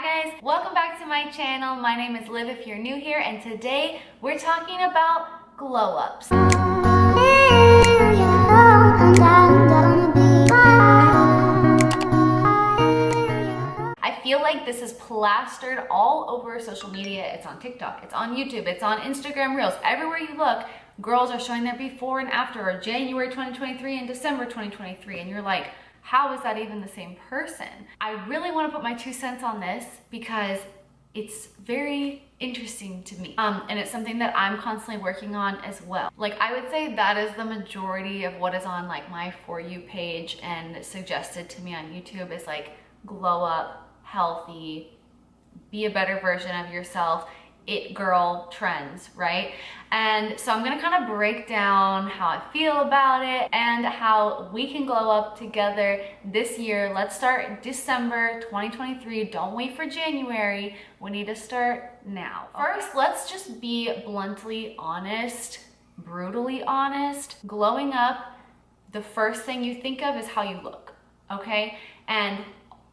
Hi guys, welcome back to my channel. My name is Liv if you're new here, and today we're talking about glow ups. I feel like this is plastered all over social media. It's on TikTok, it's on YouTube, it's on Instagram Reels. Everywhere you look, girls are showing their before and after, or January 2023 and December 2023, and you're like, how is that even the same person? I really want to put my 2 cents on this because it's very interesting to me. And it's something that I'm constantly working on as well. Like, I would say that is the majority of what is on like my For You page and suggested to me on YouTube is like glow up, healthy, be a better version of yourself, it girl trends, right? And so I'm gonna kind of break down how I feel about it and how we can glow up together this year. Let's start December 2023. Don't wait for January. We need to start now. First, let's just be bluntly honest, brutally honest. Glowing up, the first thing you think of is how you look, okay? And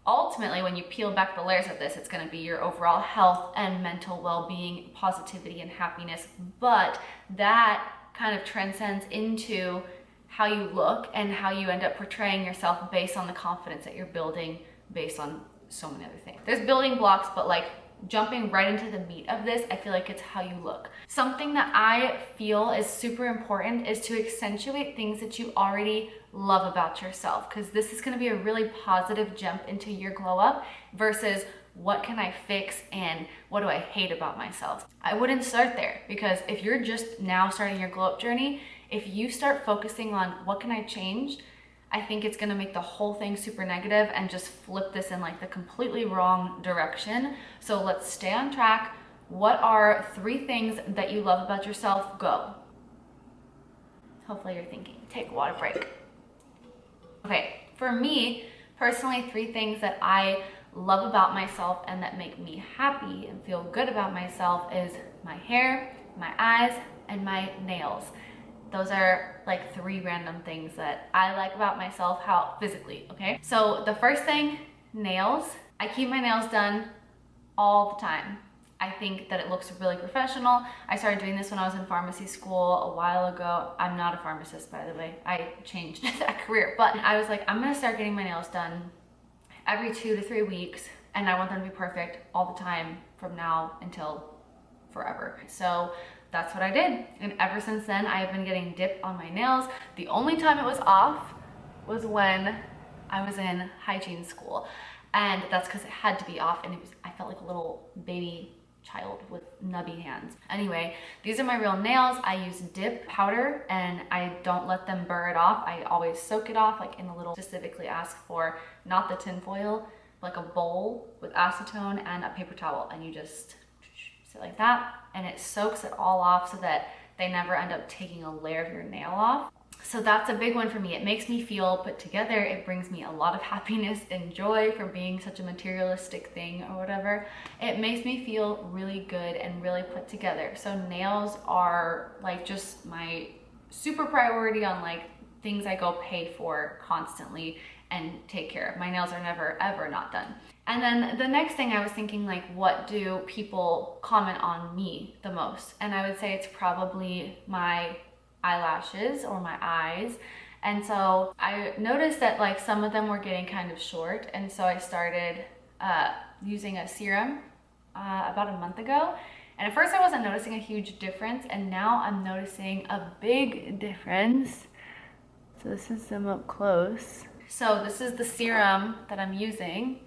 ultimately, when you peel back the layers of this, it's going to be your overall health and mental well-being, positivity and happiness. But that kind of transcends into how you look and how you end up portraying yourself based on the confidence that you're building based on so many other things. There's building blocks, but like jumping right into the meat of this, I feel like it's how you look. Something that I feel is super important is to accentuate things that you already love about yourself, because this is going to be a really positive jump into your glow up versus what can I fix and what do I hate about myself. I wouldn't start there, because if you're just now starting your glow up journey, if you start focusing on what can I change, I think it's gonna make the whole thing super negative and just flip this in like the completely wrong direction. So let's stay on track. What are 3 things that you love about yourself? Go. Hopefully you're thinking. Take a water break. Okay, for me, personally, 3 things that I love about myself and that make me happy and feel good about myself is my hair, my eyes, and my nails. Those are like 3 random things that I like about myself, how physically, okay? So the first thing, nails. I keep my nails done all the time. I think that it looks really professional. I started doing this when I was in pharmacy school a while ago. I'm not a pharmacist, by the way. I changed that career, but I was like, I'm gonna start getting my nails done every 2 to 3 weeks, and I want them to be perfect all the time from now until forever. So that's what I did. And ever since then, I have been getting dip on my nails. The only time it was off was when I was in hygiene school. And that's because it had to be off, and I felt like a little baby child with nubby hands. Anyway, these are my real nails. I use dip powder and I don't let them burr it off. I always soak it off, like in a little, specifically ask for not the tin foil, like a bowl with acetone and a paper towel, and you just sit like that, and it soaks it all off so that they never end up taking a layer of your nail off. So that's a big one for me. It makes me feel put together. It brings me a lot of happiness and joy from being such a materialistic thing or whatever. It makes me feel really good and really put together. So nails are like just my super priority on like things I go pay for constantly and take care of. My nails are never ever not done. And then the next thing I was thinking, like, what do people comment on me the most? And I would say it's probably my eyelashes or my eyes. And so I noticed that like some of them were getting kind of short, and so I started using a serum about a month ago. And at first I wasn't noticing a huge difference, and now I'm noticing a big difference. So this is them up close. So this is the serum that I'm using.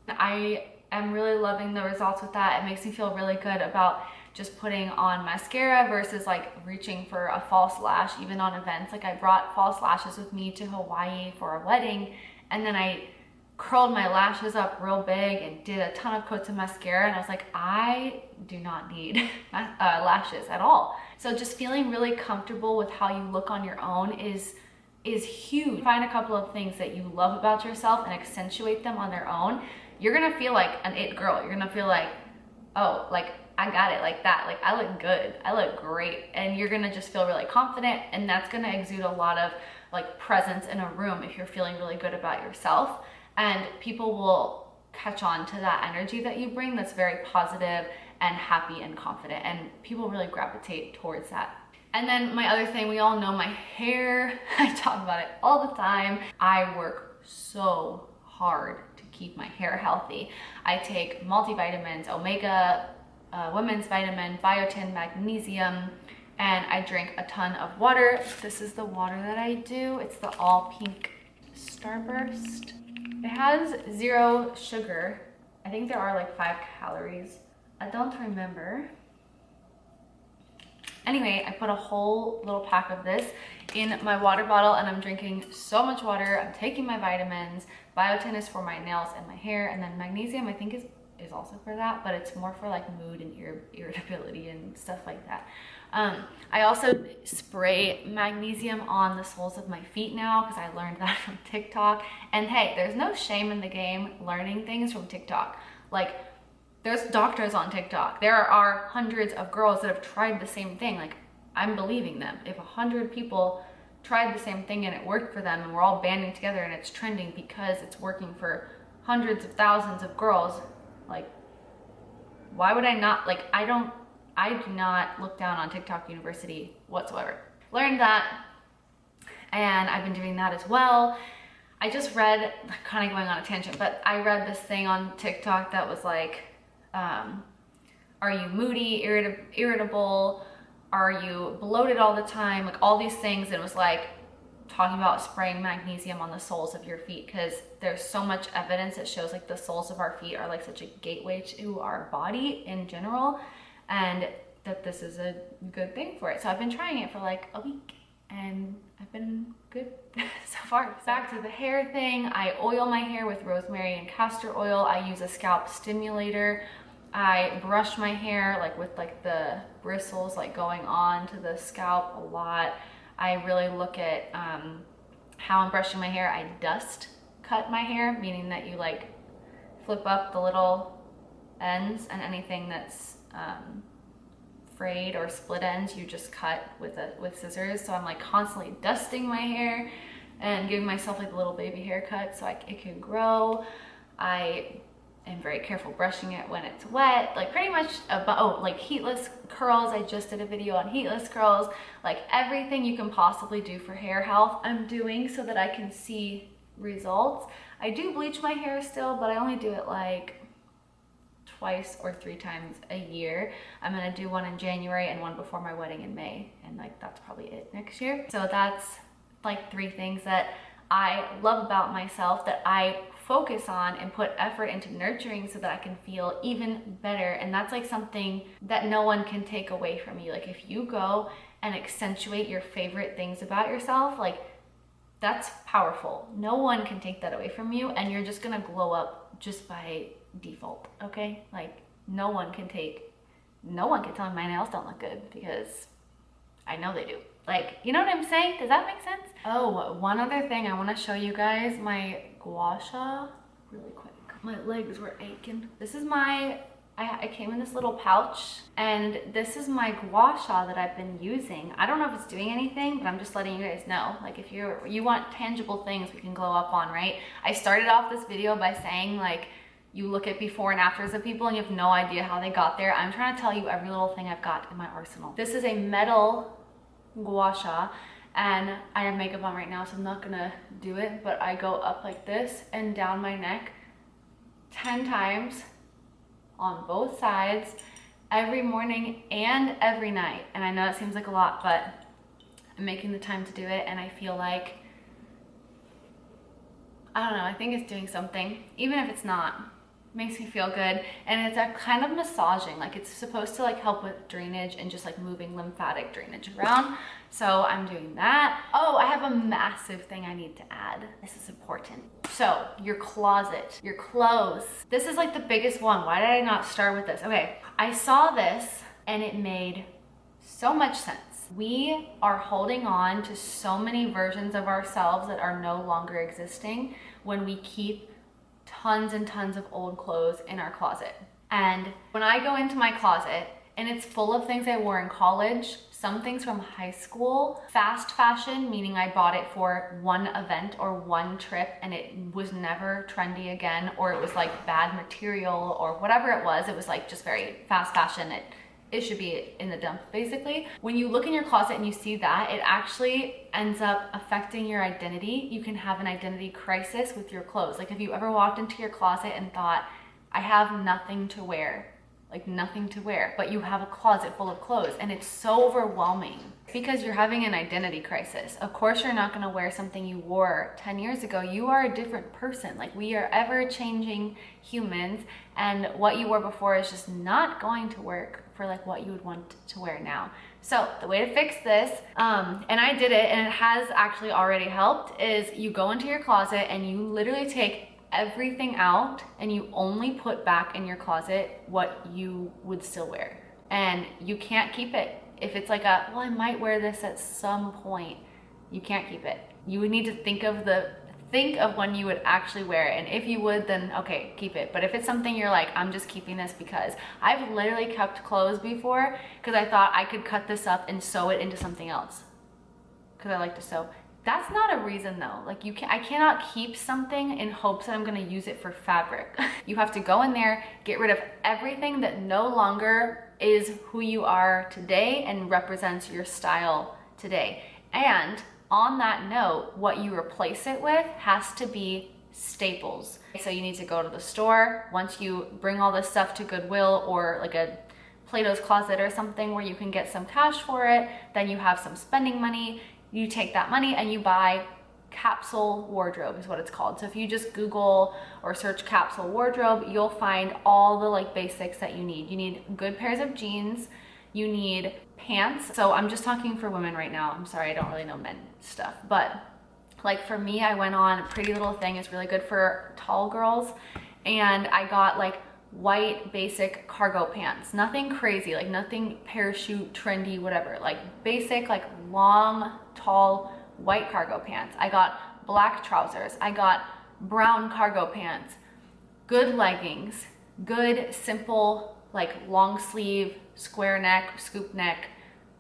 I am really loving the results with that. It makes me feel really good about just putting on mascara versus like reaching for a false lash, even on events. Like, I brought false lashes with me to Hawaii for a wedding, and then I curled my lashes up real big and did a ton of coats of mascara, and I was like, I do not need lashes at all. So just feeling really comfortable with how you look on your own is huge. Find a couple of things that you love about yourself and accentuate them on their own. You're gonna feel like an it girl. You're gonna feel like, oh, like I got it like that. Like, I look good, I look great. And you're gonna just feel really confident, and that's gonna exude a lot of like presence in a room if you're feeling really good about yourself. And people will catch on to that energy that you bring that's very positive and happy and confident, and people really gravitate towards that. And then my other thing, we all know my hair. I talk about it all the time. I work so hard to keep my hair healthy. I take multivitamins, omega, women's vitamin, biotin, magnesium, and I drink a ton of water. This is the water that I do. It's the all pink Starburst. It has 0 sugar. I think there are like 5 calories. I don't remember. Anyway, I put a whole little pack of this in my water bottle, and I'm drinking so much water. I'm taking my vitamins. Biotin is for my nails and my hair, and then magnesium I think is also for that, but it's more for like mood and irritability and stuff like that. I also spray magnesium on the soles of my feet now because I learned that from TikTok. And hey, there's no shame in the game learning things from TikTok. Like, there's doctors on TikTok. There are hundreds of girls that have tried the same thing. Like, I'm believing them. If 100 people tried the same thing and it worked for them, and we're all banding together and it's trending because it's working for hundreds of thousands of girls, like, why would I not? Like, I do not look down on TikTok University whatsoever. Learned that, and I've been doing that as well. I just read, kind of going on a tangent, but I read this thing on TikTok that was like, are you moody, irritable? Are you bloated all the time? Like, all these things. And it was like talking about spraying magnesium on the soles of your feet, because there's so much evidence that shows like the soles of our feet are like such a gateway to our body in general, and that this is a good thing for it. So I've been trying it for like a week and I've been good so far. Back to the hair thing. I oil my hair with rosemary and castor oil. I use a scalp stimulator. I brush my hair like with like the bristles like going on to the scalp a lot. I really look at how I'm brushing my hair. I dust cut my hair, meaning that you like flip up the little ends, and anything that's frayed or split ends you just cut with scissors. So I'm like constantly dusting my hair and giving myself like a little baby haircut so it can grow. I am very careful brushing it when it's wet. Like, pretty much like heatless curls. I just did a video on heatless curls. Like, everything you can possibly do for hair health I'm doing so that I can see results. I do bleach my hair still, but I only do it like twice or 3 times a year. I'm gonna do one in January and one before my wedding in May, and like that's probably it next year. So that's like 3 things that I love about myself, that I focus on and put effort into nurturing so that I can feel even better. And that's like something that no one can take away from you. Like, if you go and accentuate your favorite things about yourself, like, that's powerful. No one can take that away from you, and you're just gonna glow up just by default, okay? Like, no one can tell me my nails don't look good, because I know they do. Like, you know what I'm saying? Does that make sense? Oh, one other thing, I want to show you guys my gua sha really quick. My legs were aching. This is my, I came in this little pouch, and this is my gua sha that I've been using. I don't know if it's doing anything, but I'm just letting you guys know. Like, if you want tangible things we can glow up on, right? I started off this video by saying, like, you look at before and afters of people and you have no idea how they got there. I'm trying to tell you every little thing I've got in my arsenal. This is a metal gua sha, and I have makeup on right now, so I'm not gonna do it, but I go up like this and down my neck 10 times on both sides every morning and every night. And I know it seems like a lot, but I'm making the time to do it, and I feel like, I don't know, I think it's doing something, even if it's not. Makes me feel good. And it's a kind of massaging, like, it's supposed to like help with drainage and just like moving lymphatic drainage around. So I'm doing that. Oh, I have a massive thing I need to add. This is important. So your closet, your clothes. This is like the biggest one. Why did I not start with this? Okay, I saw this and it made so much sense. We are holding on to so many versions of ourselves that are no longer existing when we keep tons and tons of old clothes in our closet. And when I go into my closet and it's full of things I wore in college, some things from high school. Fast fashion, meaning I bought it for one event or one trip and it was never trendy again, or it was like bad material or whatever it was like just very fast fashion. It should be in the dump, basically. When you look in your closet and you see that, it actually ends up affecting your identity. You can have an identity crisis with your clothes. Like, have you ever walked into your closet and thought, I have nothing to wear, like nothing to wear, but you have a closet full of clothes, and it's so overwhelming because you're having an identity crisis. Of course, you're not gonna wear something you wore 10 years ago. You are a different person. Like, we are ever changing humans, and what you wore before is just not going to work for like what you would want to wear now. So the way to fix this, and I did it and it has actually already helped, is you go into your closet and you literally take everything out and you only put back in your closet what you would still wear. And you can't keep it. If it's like well, I might wear this at some point, you can't keep it. You would need to think of when you would actually wear it. And if you would, then okay, keep it. But if it's something you're like, I'm just keeping this because I've literally kept clothes before because I thought I could cut this up and sew it into something else because I like to sew. That's not a reason though. Like, I cannot keep something in hopes that I'm gonna use it for fabric. You have to go in there, get rid of everything that no longer is who you are today and represents your style today. And on that note, what you replace it with has to be staples. So you need to go to the store. Once you bring all this stuff to Goodwill or like a Plato's Closet or something where you can get some cash for it, then you have some spending money. You take that money and you buy capsule wardrobe is what it's called. So if you just Google or search capsule wardrobe, you'll find all the like basics that you need. You need good pairs of jeans. You need pants. So I'm just talking for women right now. I'm sorry, I don't really know men stuff. But like for me, I went on Pretty Little Thing. It's really good for tall girls. And I got like white basic cargo pants. Nothing crazy, like nothing parachute trendy, whatever. Like basic, like long, tall, white cargo pants. I got black trousers. I got brown cargo pants, good leggings, good simple like long sleeve, square neck, scoop neck,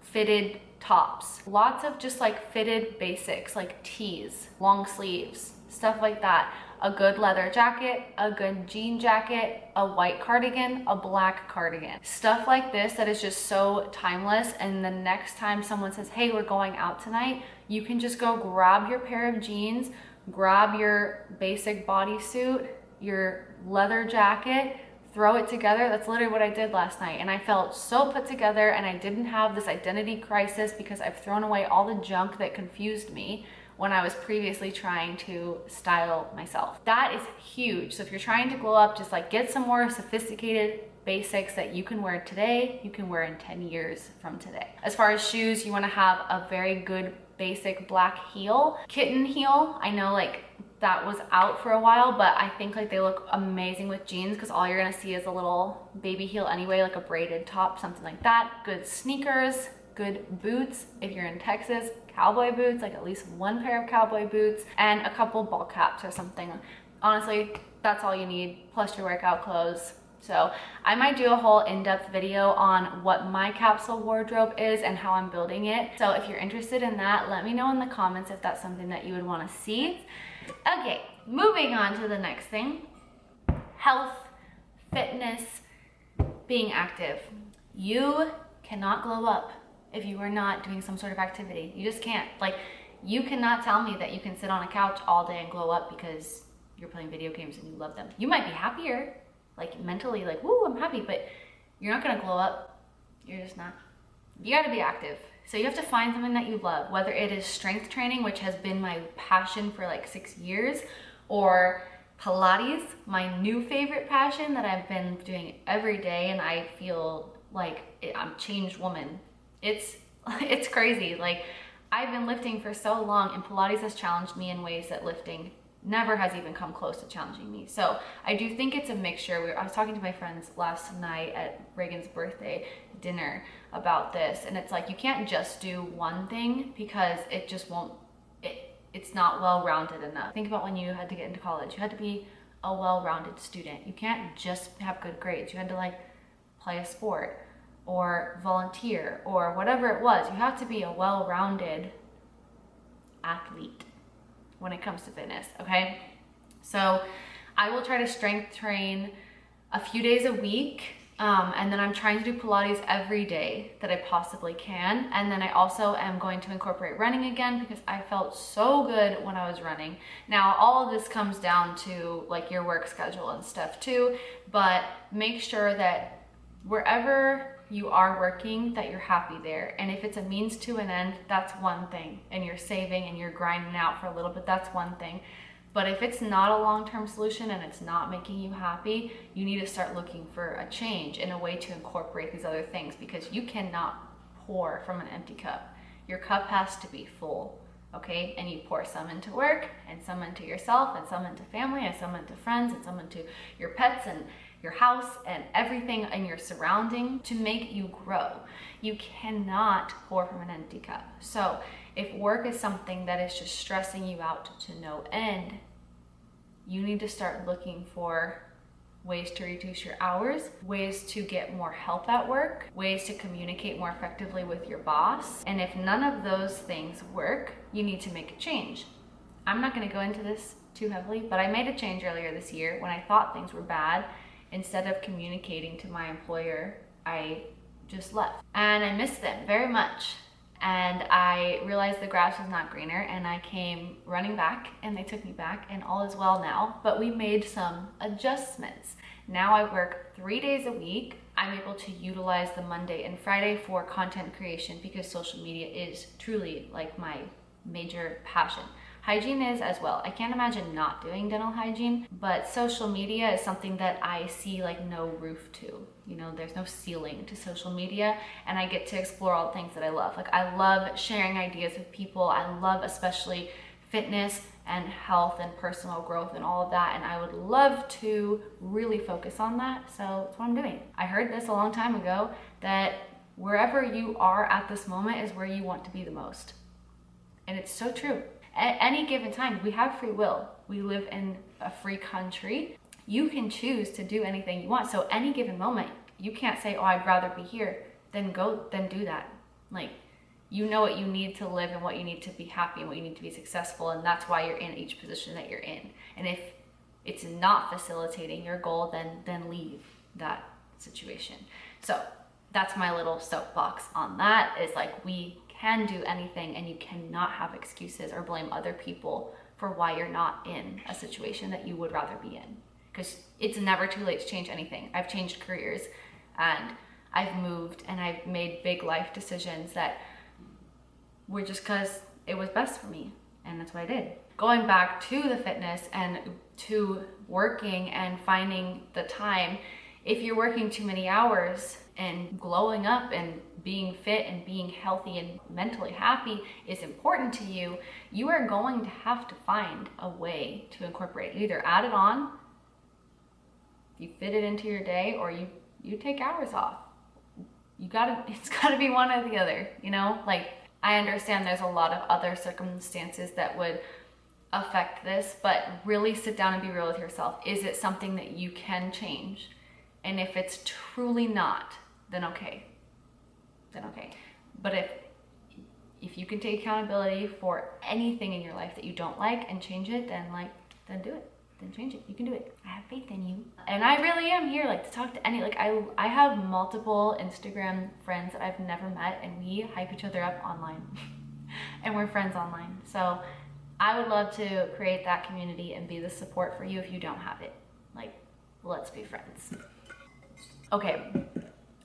fitted tops. Lots of just like fitted basics like tees, long sleeves, stuff like that. A good leather jacket, a good jean jacket, a white cardigan, a black cardigan. Stuff like this that is just so timeless, and the next time someone says, hey, we're going out tonight, you can just go grab your pair of jeans, grab your basic bodysuit, your leather jacket, throw it together. That's literally what I did last night. And I felt so put together, and I didn't have this identity crisis because I've thrown away all the junk that confused me when I was previously trying to style myself. That is huge. So if you're trying to glow up, just like get some more sophisticated basics that you can wear today, you can wear in 10 years from today. As far as shoes, you wanna have a very good basic black heel. Kitten heel, I know like that was out for a while, but I think like they look amazing with jeans because all you're gonna see is a little baby heel anyway, like a braided top, something like that. Good sneakers, good boots. If you're in Texas, cowboy boots, like at least one pair of cowboy boots and a couple ball caps or something. Honestly, that's all you need, plus your workout clothes. So I might do a whole in-depth video on what my capsule wardrobe is and how I'm building it. So if you're interested in that, let me know in the comments if that's something that you would want to see. Okay, moving on to the next thing. Health, fitness, being active. You cannot glow up if you are not doing some sort of activity. You just can't. Like, you cannot tell me that you can sit on a couch all day and glow up because you're playing video games and you love them. You might be happier, like mentally, like, woo, I'm happy, but you're not gonna glow up. You're just not. You gotta be active. So you have to find something that you love, whether it is strength training, which has been my passion for like 6 years, or Pilates, my new favorite passion that I've been doing every day, and I feel like I'm a changed woman. It's crazy. Like, I've been lifting for so long, and Pilates has challenged me in ways that lifting never has even come close to challenging me. So I do think it's a mixture. I was talking to my friends last night at Reagan's birthday dinner about this, and it's like, you can't just do one thing because it just won't, it's not well-rounded enough. Think about when you had to get into college. You had to be a well-rounded student. You can't just have good grades. You had to like play a sport, or volunteer or whatever it was. You have to be a well-rounded athlete when it comes to fitness, okay? So I will try to strength train a few days a week, and then I'm trying to do Pilates every day that I possibly can. And then I also am going to incorporate running again because I felt so good when I was running. Now, all of this comes down to like your work schedule and stuff too, but make sure that wherever you are working, that you're happy there. And if it's a means to an end, that's one thing. And you're saving and you're grinding out for a little bit, that's one thing. But if it's not a long-term solution and it's not making you happy, you need to start looking for a change in a way to incorporate these other things, because you cannot pour from an empty cup. Your cup has to be full, okay? And you pour some into work and some into yourself and some into family and some into friends and some into your pets and your house and everything in your surrounding to make you grow. You cannot pour from an empty cup. So if work is something that is just stressing you out to no end, you need to start looking for ways to reduce your hours, ways to get more help at work, ways to communicate more effectively with your boss. And if none of those things work, you need to make a change. I'm not gonna go into this too heavily, but I made a change earlier this year when I thought things were bad. Instead of communicating to my employer, I just left. And I missed them very much. And I realized the grass was not greener, and I came running back and they took me back, and all is well now. But we made some adjustments. Now I work 3 days a week. I'm able to utilize the Monday and Friday for content creation because social media is truly like my major passion. Hygiene is as well. I can't imagine not doing dental hygiene, but social media is something that I see like no roof to. You know, there's no ceiling to social media, and I get to explore all the things that I love. Like I love sharing ideas with people. I love especially fitness and health and personal growth and all of that, and I would love to really focus on that, so that's what I'm doing. I heard this a long time ago, that wherever you are at this moment is where you want to be the most. And it's so true. At any given time, we have free will. We live in a free country. You can choose to do anything you want. So any given moment, you can't say, oh, I'd rather be here. Then do that. Like, you know what you need to live and what you need to be happy and what you need to be successful. And that's why you're in each position that you're in. And if it's not facilitating your goal, then leave that situation. So that's my little soapbox on that, is like, we can do anything, and you cannot have excuses or blame other people for why you're not in a situation that you would rather be in, because it's never too late to change anything. I've changed careers and I've moved and I've made big life decisions that were just because it was best for me, and that's what I did. Going back to the fitness and to working and finding the time, if you're working too many hours and glowing up and being fit and being healthy and mentally happy is important to you, you are going to have to find a way to incorporate. You either add it on, you fit it into your day, or you take hours off. It's gotta be one or the other, you know? Like, I understand there's a lot of other circumstances that would affect this, but really sit down and be real with yourself. Is it something that you can change? And if it's truly not, then okay. But if you can take accountability for anything in your life that you don't like and change it, then do it. Then change it. You can do it. I have faith in you. And I really am here to talk to any, I have multiple Instagram friends that I've never met, and we hype each other up online. And we're friends online. So I would love to create that community and be the support for you if you don't have it. Let's be friends. Okay,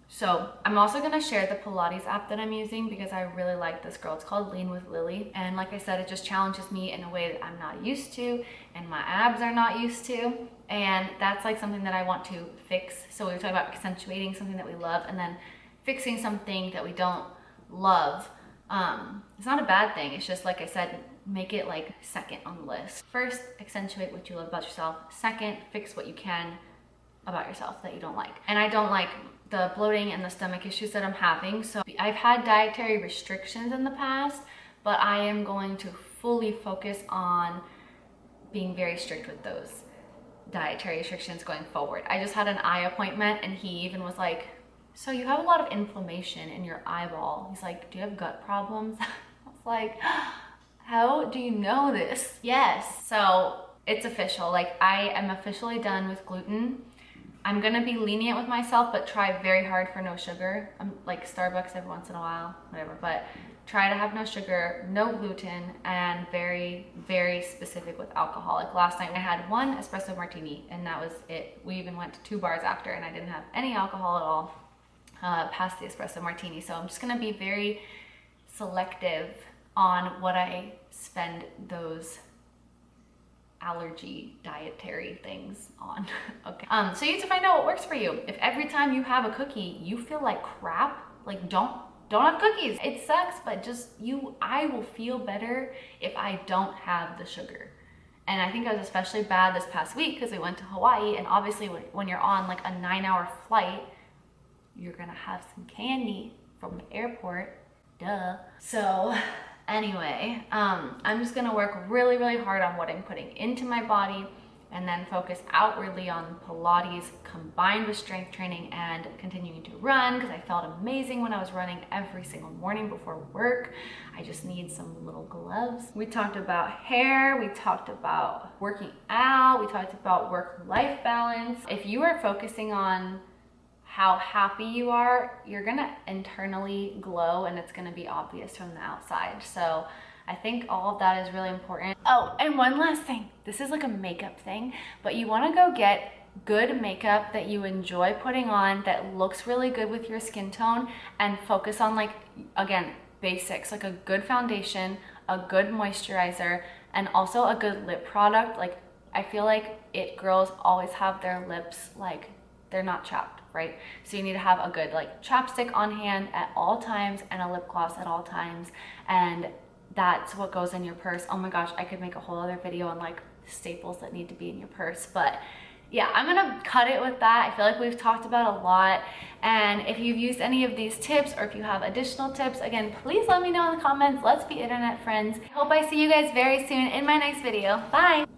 so I'm also gonna share the Pilates app that I'm using because I really like this girl. It's called Lean with Lily. And like I said, it just challenges me in a way that I'm not used to and my abs are not used to. And that's something that I want to fix. So we were talking about accentuating something that we love and then fixing something that we don't love. It's not a bad thing. It's just, like I said, make it second on the list. First, accentuate what you love about yourself. Second, fix what you can about yourself that you don't like. And I don't like the bloating and the stomach issues that I'm having. So I've had dietary restrictions in the past, but I am going to fully focus on being very strict with those dietary restrictions going forward. I just had an eye appointment and he even was like, so you have a lot of inflammation in your eyeball. He's like, do you have gut problems? I was like, how do you know this? Yes, so it's official. Like, I am officially done with gluten. I'm gonna be lenient with myself, but try very hard for no sugar. I'm like Starbucks every once in a while, whatever, but try to have no sugar, no gluten, and very, very specific with alcohol. Like last night I had one espresso martini and that was it. We even went to 2 bars after and I didn't have any alcohol at all past the espresso martini. So I'm just gonna be very selective on what I spend those allergy dietary things on. Okay. So you have to find out what works for you. If every time you have a cookie you feel like crap, like don't have cookies. It sucks, but just I will feel better if I don't have the sugar. And I think I was especially bad this past week because we went to Hawaii, and obviously when you're on like a 9-hour flight, you're gonna have some candy from the airport, duh. So anyway, I'm just gonna work really, really hard on what I'm putting into my body and then focus outwardly on Pilates combined with strength training and continuing to run because I felt amazing when I was running every single morning before work. I just need some little gloves. We talked about hair, we talked about working out, we talked about work-life balance. If you are focusing on how happy you are, you're gonna internally glow and it's gonna be obvious from the outside. So I think all of that is really important. Oh, and one last thing. This is like a makeup thing, but you wanna go get good makeup that you enjoy putting on, that looks really good with your skin tone, and focus on, like, again, basics, like a good foundation, a good moisturizer, and also a good lip product. Like, I feel like it girls always have their lips, like, they're not chapped, right? So you need to have a good like chapstick on hand at all times and a lip gloss at all times, and that's what goes in your purse. Oh my gosh, I could make a whole other video on like staples that need to be in your purse, but yeah, I'm gonna cut it with that. I feel like we've talked about a lot, and if you've used any of these tips or if you have additional tips, again, please let me know in the comments. Let's be internet friends. I hope I see you guys very soon in my next video. Bye.